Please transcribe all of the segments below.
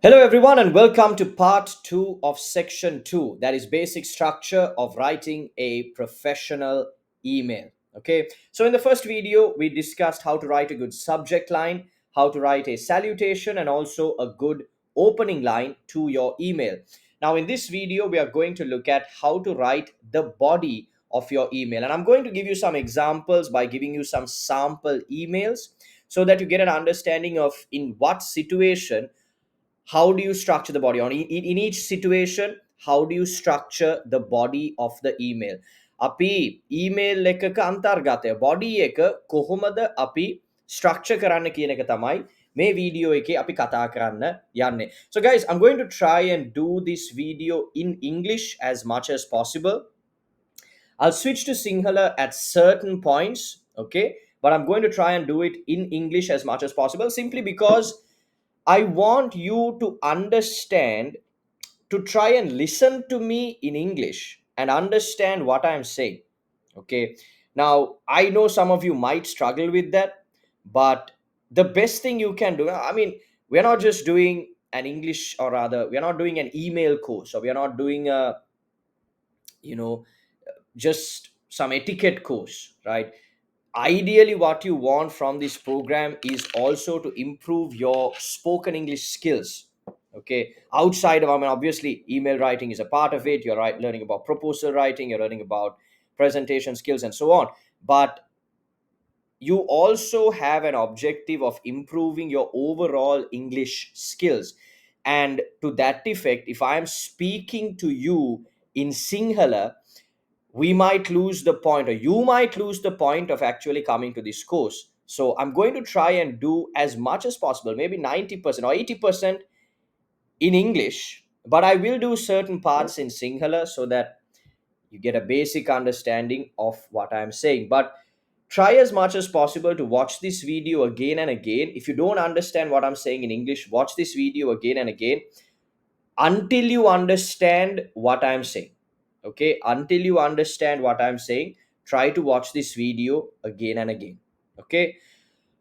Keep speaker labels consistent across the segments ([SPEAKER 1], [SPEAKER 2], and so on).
[SPEAKER 1] Hello, everyone, and welcome to part two of section two. That is basic structure of writing a professional email. Okay, so in the first video, we discussed how to write a good subject line, how to write a salutation, and also a good opening line to your email. Now, in this video, we are going to look at how to write the body of your email, and I'm going to give you some examples by giving you some sample emails so that you get an understanding of in what situation how do you structure the body in each situation. How do you structure the body of the email? අපි email එකක අන්තර්ගතය body එක කොහොමද අපි structure කරන්න කියන එක තමයි මේ video එකේ අපි කතා කරන්න යන්නේ. So guys, I'm going to try and do this video in English as much as possible. I'll switch to Sinhala at certain points, okay? But I'm going to try and do it in English as much as possible simply because I want you to understand, to try and listen to me in English and understand what I'm saying. Okay. Now, I know some of you might struggle with that, but the best thing you can do, I mean, we're not just doing an English, or rather, we're not doing an email course, or we're not doing a, you know, just some etiquette course, right? Ideally, what you want from this program is also to improve your spoken English skills. Okay, outside of, I mean, obviously email writing is a part of it. You're learning about proposal writing, you're learning about presentation skills and so on, but you also have an objective of improving your overall English skills. And to that effect, if I am speaking to you in Sinhala, we might lose the point, or you might lose the point of actually coming to this course. So I'm going to try and do as much as possible, maybe 90% or 80% in English, but I will do certain parts in Sinhala so that you get a basic understanding of what I'm saying. But try as much as possible to watch this video again and again. If you don't understand what I'm saying in English, watch this video again and again until you understand what I'm saying. Okay, until you understand what I'm saying, try to watch this video again and again. Okay,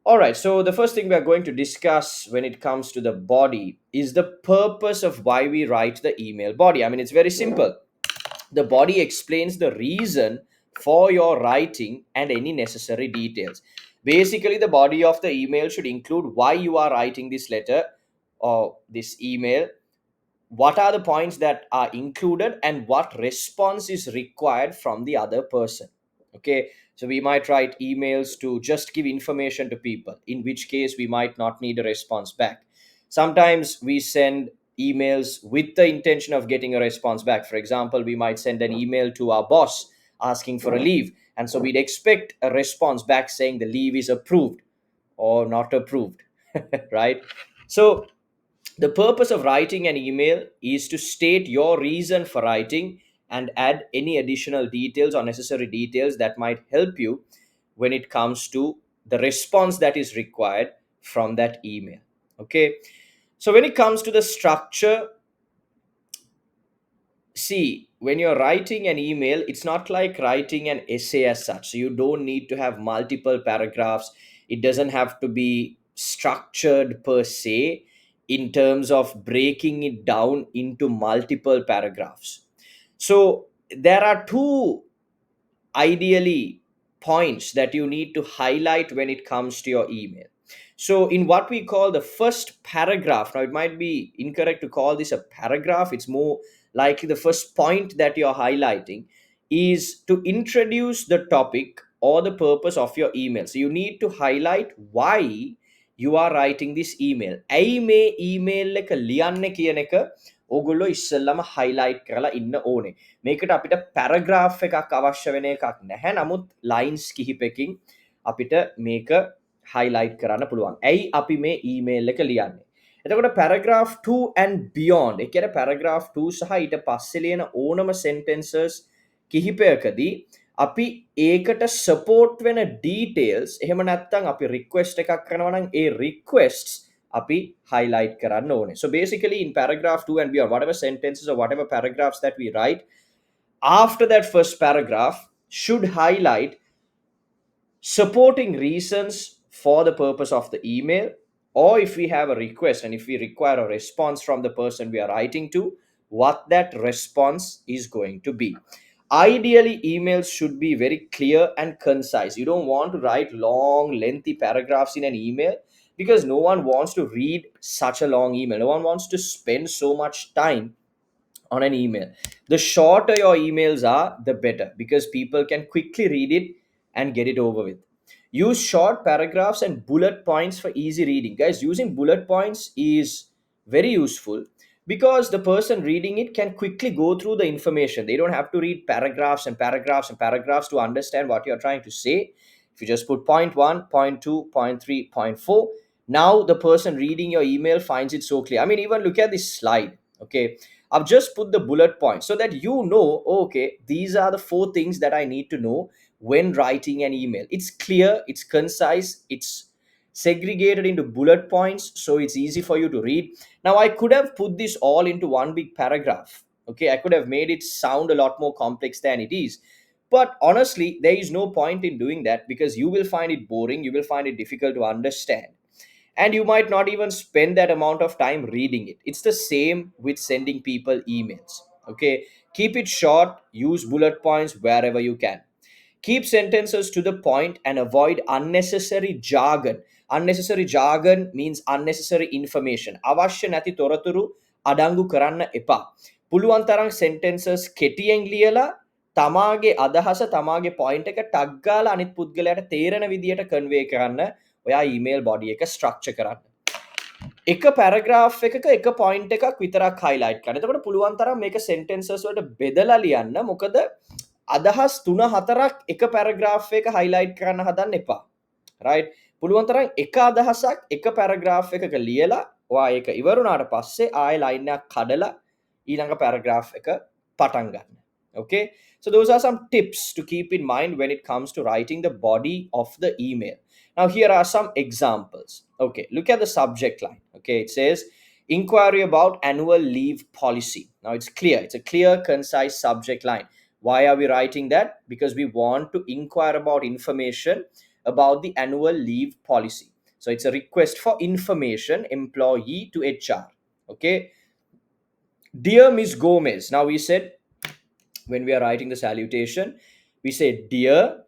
[SPEAKER 1] all right, so the first thing we are going to discuss when it comes to the body is the purpose of why we write the email body. I mean, it's very simple. The body explains the reason for your writing and any necessary details. Basically, the body of the email should include why you are writing this letter or this email, what are the points that are included, and what response is required from the other person. Okay, so we might write emails to just give information to people, in which case we might not need a response back. Sometimes we send emails with the intention of getting a response back. For example, we might send an email to our boss asking for a leave, and so we'd expect a response back saying the leave is approved or not approved. Right? So the purpose of writing an email is to state your reason for writing and add any additional details or necessary details that might help you when it comes to the response that is required from that email. Okay. So when it comes to the structure, see, when you're writing an email, it's not like writing an essay as such. So you don't need to have multiple paragraphs. It doesn't have to be structured per se in terms of breaking it down into multiple paragraphs. So there are two ideally points that you need to highlight when it comes to your email. So in what we call the first paragraph, now it might be incorrect to call this a paragraph, it's more likely the first point that you're highlighting is to introduce the topic or the purpose of your email. So you need to highlight why you are writing this email. ඇයි මේ email එක ලියන්නේ කියන එක ඕගොල්ලෝ ඉස්සෙල්ලම highlight කරලා ඉන්න ඕනේ. මේකට අපිට paragraph එකක් අවශ්‍ය වෙන එකක් නැහැ. නමුත් lines කිහිපකින් අපිට මේක highlight කරන්න පුළුවන්. ඇයි අපි මේ email එක ලියන්නේ? එතකොට paragraph 2 and beyond. ඒ කියන්නේ paragraph 2 සහ ඊට පස්සේ ලියන ඕනම sentences කිහිපයකදී අපි ඒකට support වෙන details එහෙම නැත්නම් අපි request එකක් කරනවා නම් ඒ requests අපි highlight කරන්න ඕනේ. So basically in paragraph 2 and beyond, whatever sentences or whatever paragraphs that we write after that first paragraph should highlight supporting reasons for the purpose of the email, or if we have a request and if we require a response from the person we are writing to, what that response is going to be. Ideally, emails should be very clear and concise. You don't want to write long, lengthy paragraphs in an email because no one wants to read such a long email. No one wants to spend so much time on an email. The shorter your emails are, the better, because people can quickly read it and get it over with. Use short paragraphs and bullet points for easy reading. Guys, using bullet points is very useful because the person reading it can quickly go through the information. They don't have to read paragraphs and paragraphs and paragraphs to understand what you're trying to say. If you just put point one, point two, point three, point four, now the person reading your email finds it so clear. I mean, even look at this slide. Okay, I've just put the bullet points so that you know, okay, these are the four things that I need to know when writing an email. It's clear, it's concise, it's segregated into bullet points, so it's easy for you to read. Now, I could have put this all into one big paragraph. Okay, I could have made it sound a lot more complex than it is. But honestly, there is no point in doing that because you will find it boring, you will find it difficult to understand, and you might not even spend that amount of time reading it. It's the same with sending people emails. Okay, keep it short, use bullet points wherever you can. Keep sentences to the point and avoid unnecessary jargon. Unnecessary jargon means unnecessary information. අවශ්‍ය නැති තොරතුරු අඩංගු කරන්න එපා. පුළුවන් තරම් sentences කෙටියෙන් ලියලා තමාගේ අදහස තමාගේ point එක ටග් ගාලා අනිත් පුද්ගලයාට තේරෙන විදියට convey කරන්න ඔයා email body එක structure කරන්න. එක පැරග්‍රාෆ් එකක එක පොයින්ට් එකක් විතරක් highlight කරන්න. එතකොට පුළුවන් තරම් මේක sentences වලට බෙදලා ලියන්න. මොකද අදහස් 3-4ක් එක පැරග්‍රාෆ් එක highlight කරන්න හදන්න එපා. right? පුළුවන් තරම් එක අදහසක් එක පැරග්‍රාෆ් එකක ලියලා ඔයා ඒක ඉවරුණාට පස්සේ ආයෙ line එකක් කඩලා ඊළඟ පැරග්‍රාෆ් එක පටන් ගන්න. Okay? So those are some tips to keep in mind when it comes to writing the body of the email. Now, here are some examples. Okay, look at the subject line. Okay, it says inquiry about annual leave policy. Now, it's clear. It's a clear, concise subject line. Why are we writing that? Because we want to inquire about information about the annual leave policy. So, it's a request for information, employee to HR. Okay. Dear Miss Gomez. Now, we said when we are writing the salutation, we say dear,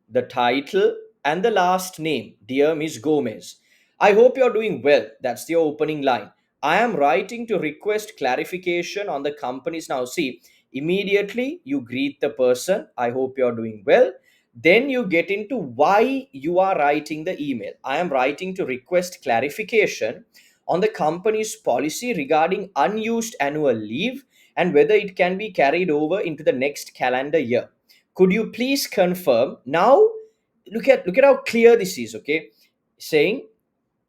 [SPEAKER 1] the title, and the last name, dear Miss Gomez. I hope you're doing well. That's the opening line. I am writing to request clarification on the company's. Now, see, immediately you greet the person. I hope you're doing well. Then you get into why you are writing the email. I am writing to request clarification on the company's policy regarding unused annual leave and whether it can be carried over into the next calendar year. Could you please confirm? Now, look at how clear this is. Okay, saying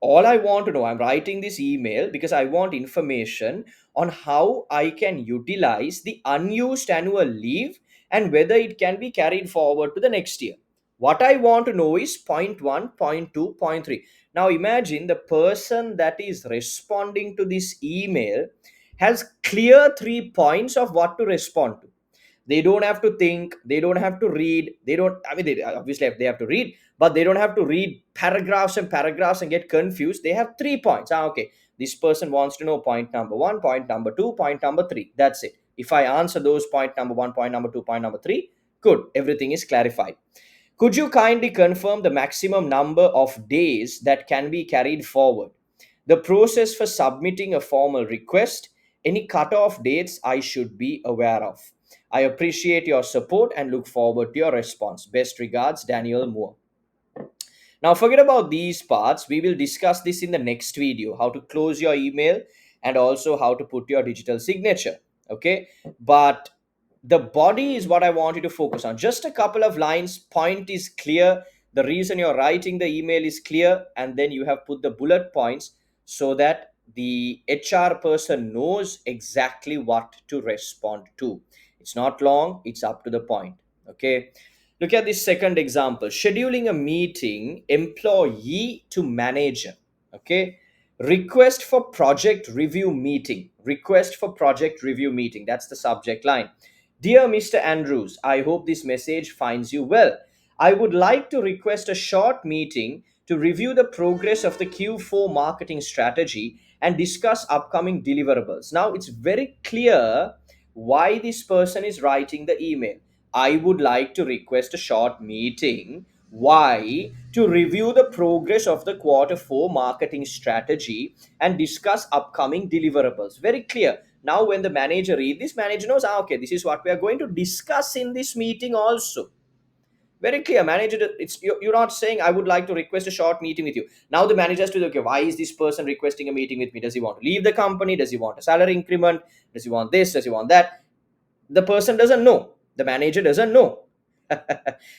[SPEAKER 1] all I want to know, I'm writing this email because I want information on how I can utilize the unused annual leave and whether it can be carried forward to the next year. What I want to know is point one, point two, point three. Now imagine the person that is responding to this email has clear 3 points of what to respond to. They don't have to think, they don't have to read, they don't, I mean, they obviously they have to read, but they don't have to read paragraphs and paragraphs and get confused. They have 3 points. Okay, this person wants to know point number one, point number two, point number three. That's it. If I answer those point number one, point number two, point number three, good, everything is clarified. Could you kindly confirm the maximum number of days that can be carried forward? The process for submitting a formal request, any cutoff dates I should be aware of. I appreciate your support and look forward to your response. Best regards, Daniel Moore. Now, forget about these parts. We will discuss this in the next video, how to close your email and also how to put your digital signature. Okay. But the body is what I want you to focus on. Just a couple of lines, point is clear. The reason you're writing the email is clear. And then you have put the bullet points so that the HR person knows exactly what to respond to. It's not long, it's up to the point. Okay. Look at this second example, scheduling a meeting, employee to manager. Okay. Request for project review meeting. Request for project review meeting. That's the subject line. Dear Mr. Andrews, I hope this message finds you well. I would like to request a short meeting to review the progress of the Q4 marketing strategy and discuss upcoming deliverables. Now, it's very clear why this person is writing the email. I would like to request a short meeting. Why? To review the progress of the Q4 marketing strategy and discuss upcoming deliverables. Very clear. Now, when the manager read this, manager knows, okay, this is what we are going to discuss in this meeting also. Very clear. Manager, it's you're not saying I would like to request a short meeting with you. Now the manager has to, okay, why is this person requesting a meeting with me? Does he want to leave the company? Does he want a salary increment? Does he want this? Does he want that? The person doesn't know. The manager doesn't know.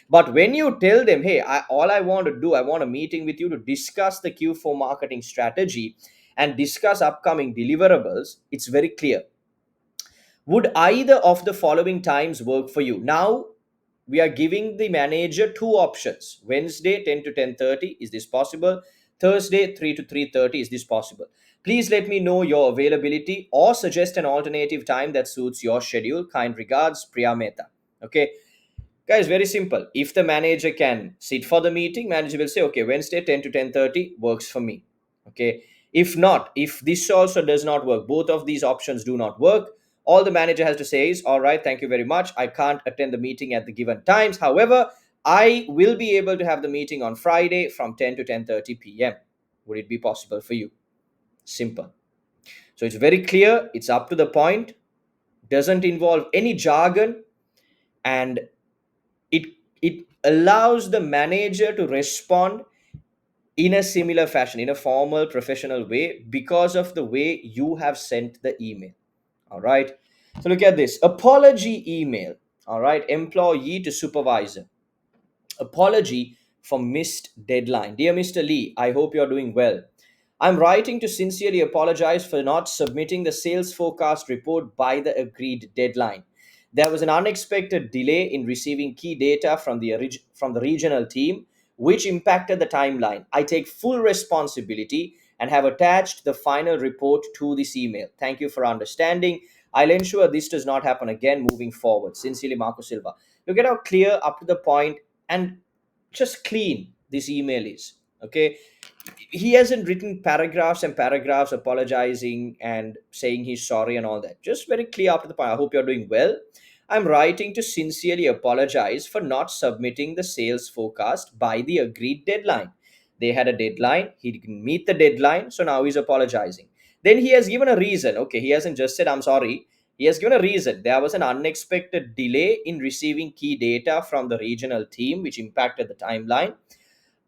[SPEAKER 1] But when you tell them, hey, all I want to do, I want a meeting with you to discuss the Q4 marketing strategy and discuss upcoming deliverables, it's very clear. Would either of the following times work for you? Now we are giving the manager two options. Wednesday 10 to 10:30, is this possible? Thursday 3 to 3:30, is this possible? Please let me know your availability or suggest an alternative time that suits your schedule. Kind regards, Priya Mehta. Okay, guys, very simple. If the manager can sit for the meeting, manager will say, okay, Wednesday 10 to 10:30 works for me. Okay, if not, if this also does not work, both of these options do not work, all the manager has to say is, all right, thank you very much, I can't attend the meeting at the given times, however, I will be able to have the meeting on Friday from 10 to 10:30 p.m. Would it be possible for you? Simple. So it's very clear, it's up to the point, doesn't involve any jargon, and it it allows the manager to respond in a similar fashion, in a formal professional way, because of the way you have sent the email. All right, so look at this apology email. All right, employee to supervisor. Apology for missed deadline. Dear Mr. Lee, I hope you're doing well. I'm writing to sincerely apologize for not submitting the sales forecast report by the agreed deadline. There was an unexpected delay in receiving key data from the regional team, which impacted the timeline. I take full responsibility and have attached the final report to this email. Thank you for understanding. I'll ensure this does not happen again moving forward. Sincerely, Marco Silva. Look at how clear, up to the point, and just clean this email is. Okay, he hasn't written paragraphs and paragraphs apologizing and saying he's sorry and all that. Just very clear up to the point. I hope you're doing well. I'm writing to sincerely apologize for not submitting the sales forecast by the agreed deadline. They had a deadline, he didn't meet the deadline, so now he's apologizing. Then he has given a reason. Okay, he hasn't just said I'm sorry. He has given a reason. There was an unexpected delay in receiving key data from the regional team, which impacted the timeline.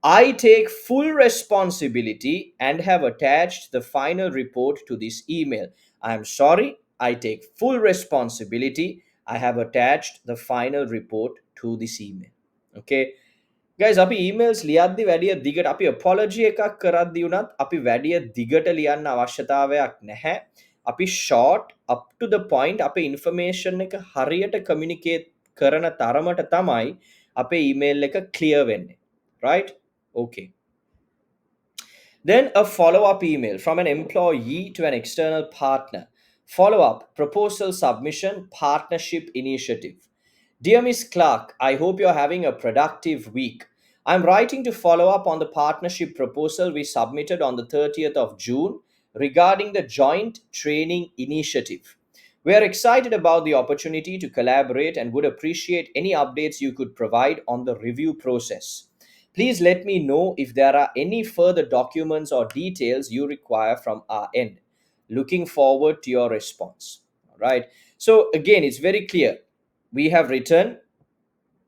[SPEAKER 1] I take full responsibility and have attached the final report to this email. I am sorry. I take full responsibility. I have attached the final report to this email. Okay. Guys, අපි emails ලියද්දි වැඩිය දිගට අපි apology එකක් කරද්දි උනත් අපි වැඩිය දිගට ලියන්න අවශ්‍යතාවයක් නැහැ. අපි short up to the point අපේ information එක හරියට communicate කරන තරමට තමයි අපේ email එක clear වෙන්නේ. Right? Okay. Then a follow up email from an employee to an external partner. Follow up, proposal submission, partnership initiative. Dear Miss Clark, I hope you're having a productive week. I'm writing to follow up on the partnership proposal we submitted on the 30th of June regarding the joint training initiative. We are excited about the opportunity to collaborate and would appreciate any updates you could provide on the review process. Please let me know if there are any further documents or details you require from our end. Looking forward to your response. All right. So, again, it's very clear. We have written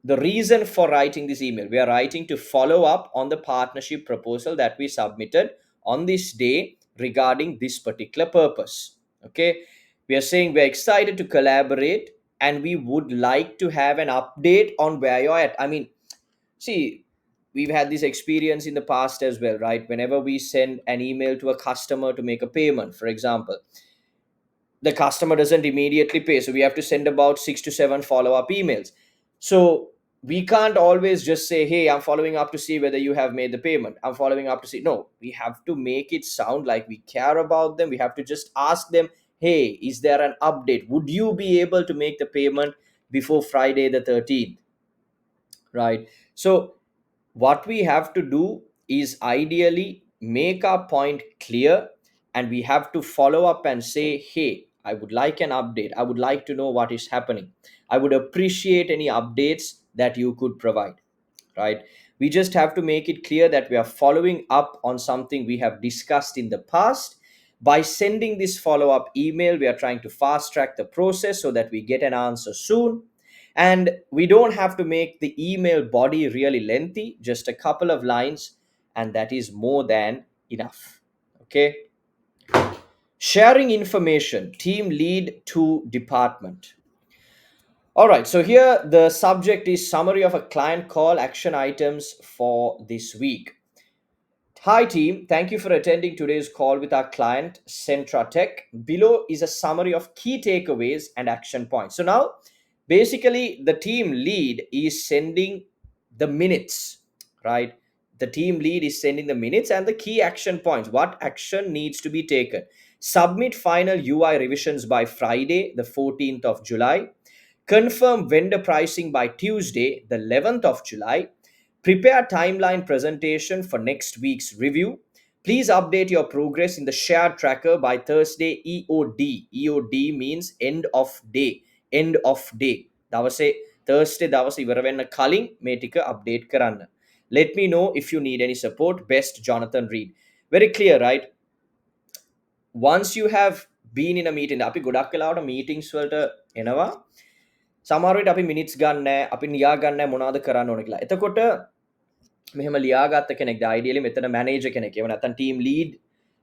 [SPEAKER 1] the reason for writing this email. We are writing to follow up on the partnership proposal that we submitted on this day regarding this particular purpose. Okay. We are saying we're excited to collaborate and we would like to have an update on where you're at. I mean, see, we've had this experience in the past as well, right? Whenever we send an email to a customer to make a payment, for example, the customer doesn't immediately pay, so we have to send about 6 to 7 follow-up emails. So we can't always just say, hey, I'm following up to see whether you have made the payment, I'm following up to see. No, we have to make it sound like we care about them. We have to just ask them, hey, is there an update? Would you be able to make the payment before Friday the 13th? Right. So what we have to do is ideally make our point clear, and we have to follow up and say, hey, I would like an update. I would like to know what is happening. I would appreciate any updates that you could provide, right? We just have to make it clear that we are following up on something we have discussed in the past. By sending this follow up email, we are trying to fast track the process so that we get an answer soon. And we don't have to make the email body really lengthy, just a couple of lines, and that is more than enough. Okay. Sharing information, team lead to department. All right, so here the subject is summary of a client call, action items for this week. Hi team, thank you for attending today's call with our client Centra Tech. Below is a summary of key takeaways and action points. So now basically the team lead is sending the minutes, right? The team lead is sending the minutes and the key action points. What action needs to be taken? Submit final UI revisions by Friday, the 14th of July. Confirm vendor pricing by Tuesday, the 11th of July. Prepare timeline presentation for next week's review. Please update your progress in the shared tracker by Thursday EOD. EOD means end of day. End of day. දවසේ Thursday දවස ඉවර වෙන්න කලින් මේ ටික update කරන්න. Let me know if you need any support. Best, Jonathan Reed. Very clear, right? Once you have been in a meeting, අපි ගොඩක් වෙලාවට meetings වලට එනවා. සමහර විට අපි minutes ගන්න නැහැ, අපි ලියා ගන්න නැහැ මොනවද කරන්න ඕන කියලා. එතකොට මෙහෙම ලියාගත්ත කෙනෙක් ideally මෙතන manager කෙනෙක් එහෙම නැත්නම් team lead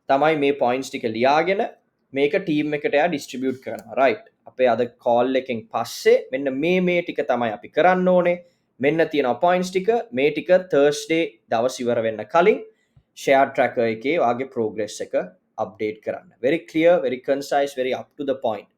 [SPEAKER 1] තමයි මේ points ටික ලියාගෙන මේක team එකට එයා distribute කරනවා, right? අපේ අද call එකෙන් පස්සේ මෙන්න මේ ටික තමයි අපි කරන්න ඕනේ. මෙන්න තියෙනවා points ටික. මේ ටික Thursday දවස් ඉවර වෙන්න කලින් share tracker එකේ වාගේ progress එක update කරන්න. Very clear, very concise, very up to the point.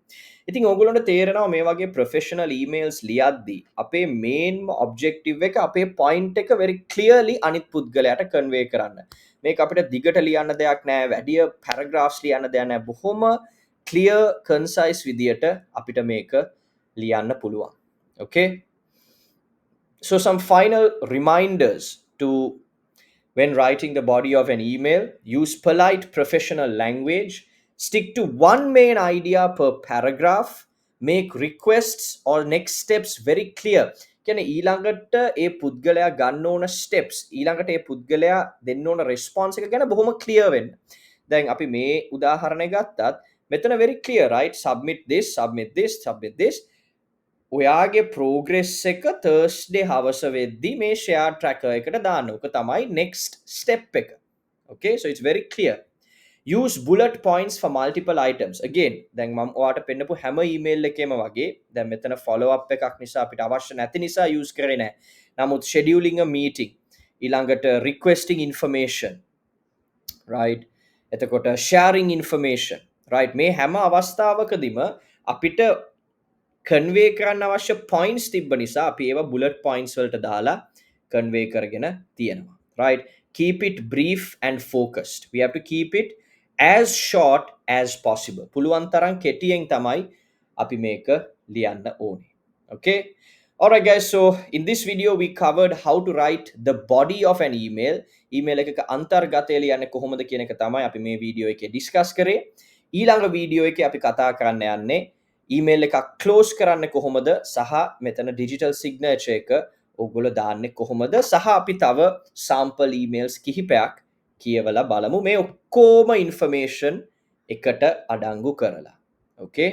[SPEAKER 1] ඉතින් ඕගොල්ලන්ට තේරෙනවා මේ වගේ professional emails ලියද්දී අපේ main objective එක අපේ point එක very clearly අනිත් පුද්ගලයාට convey කරන්න. මේක අපිට දිගට ලියන්න දෙයක් නෑ, වැඩි paragraphs ලියන්න දෙයක් නෑ. බොහොම clear, concise විදියට අපිට මේක ලියන්න පුළුවන්. Okay? So some final reminders to when writing the body of an email: use polite professional language. Stick to one main idea per paragraph. Make requests or next steps very clear. කියන්නේ ඊළඟට ඒ පුද්ගලයා ගන්න ඕන steps, ඊළඟට ඒ පුද්ගලයා දෙන්න ඕන response එක ගැන බොහොම clear වෙන්න. දැන් අපි මේ උදාහරණය ගත්තත් මෙතන very clear, right? Submit this, submit this, submit this. ඔයාගේ progress එක Thursday හවස වෙද්දී මේ share tracker එකට දාන්න. ඔක තමයි next step එක. Okay, so it's very clear. Use bullet points for multiple items. Again, දැන් මම ඔයාට පෙන්නපු හැම email එකේම වගේ දැන් මෙතන follow up එකක් නිසා අපිට අවශ්‍ය නැති නිසා use කරේ නැහැ. නමුත් scheduling a meeting, ඊළඟට requesting information, right? එතකොට sharing information, right? මේ හැම අවස්ථාවකදීම අපිට convey කරන්න අවශ්‍ය points තිබ්බ නිසා අපි ඒවා bullet points වලට දාලා convey කරගෙන තියෙනවා, right? Keep it brief and focused. We have to keep it as short as possible. පුළුවන් තරම් කෙටියෙන් තමයි අපි මේක ලියන්න ඕනේ. Okay? Alright guys, so in this video we covered how to write the body of an email. email එකක අන්තර්ගතය ලියන්නේ කොහොමද කියන එක තමයි අපි මේ වීඩියෝ එකේ discuss කරේ. ඊළඟ වීඩියෝ එකේ අපි කතා කරන්න යන්නේ email එකක් close කරන්න කොහොමද සහ මෙතන digital signature එක ඔගොල්ලෝ දාන්නේ කොහොමද සහ අපි තව sample emails කිහිපයක් කියවලා බලමු මේ ඔක්කොම information එකට අඩංගු කරලා. Okay?